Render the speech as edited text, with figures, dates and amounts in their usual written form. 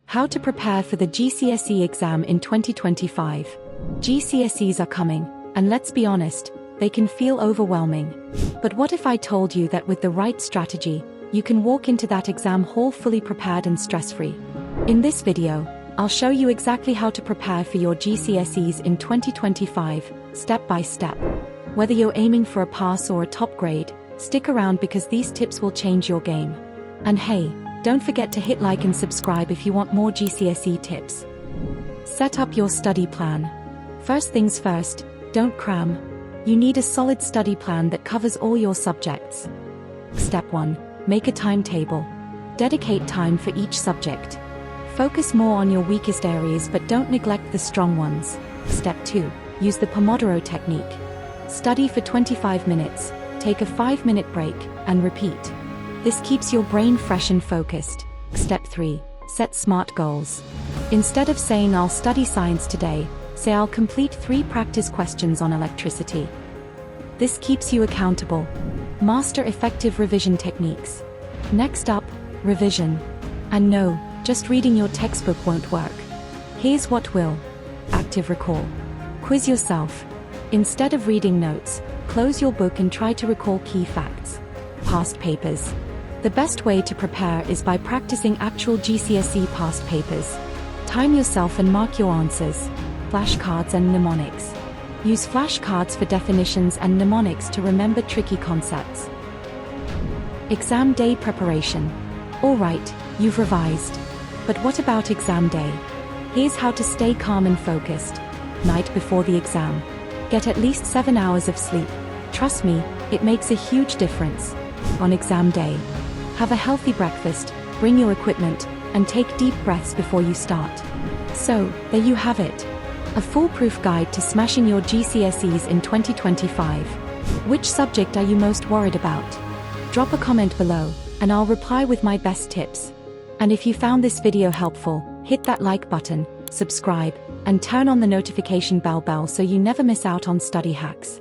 How to prepare for the GCSE exam in 2025. GCSEs are coming, and let's be honest, they can feel overwhelming. But what if I told you that with the right strategy, you can walk into that exam hall fully prepared and stress-free? In this video, I'll show you exactly how to prepare for your GCSEs in 2025, step by step. Whether you're aiming for a pass or a top grade, stick around because these tips will change your game. And hey, don't forget to hit like and subscribe if you want more GCSE tips. Set up your study plan. First things first, don't cram. You need a solid study plan that covers all your subjects. Step 1. Make a timetable. Dedicate time for each subject. Focus more on your weakest areas but don't neglect the strong ones. Step 2. Use the Pomodoro technique. Study for 25 minutes, take a 5-minute break, and repeat. This keeps your brain fresh and focused. Step 3. Set SMART goals. Instead of saying I'll study science today, say I'll complete 3 practice questions on electricity. This keeps you accountable. Master effective revision techniques. Next up, revision. And no, just reading your textbook won't work. Here's what will. Active recall. Quiz yourself. Instead of reading notes, close your book and try to recall key facts. Past papers. The best way to prepare is by practicing actual GCSE past papers. Time yourself and mark your answers. Flashcards and mnemonics. Use flashcards for definitions and mnemonics to remember tricky concepts. Exam day preparation. Alright, you've revised. But what about exam day? Here's how to stay calm and focused. Night before the exam. Get at least 7 hours of sleep. Trust me, it makes a huge difference. On exam day, have a healthy breakfast, bring your equipment, and take deep breaths before you start. So, there you have it. A foolproof guide to smashing your GCSEs in 2025. Which subject are you most worried about? Drop a comment below, and I'll reply with my best tips. And if you found this video helpful, hit that like button, subscribe, and turn on the notification bell so you never miss out on study hacks.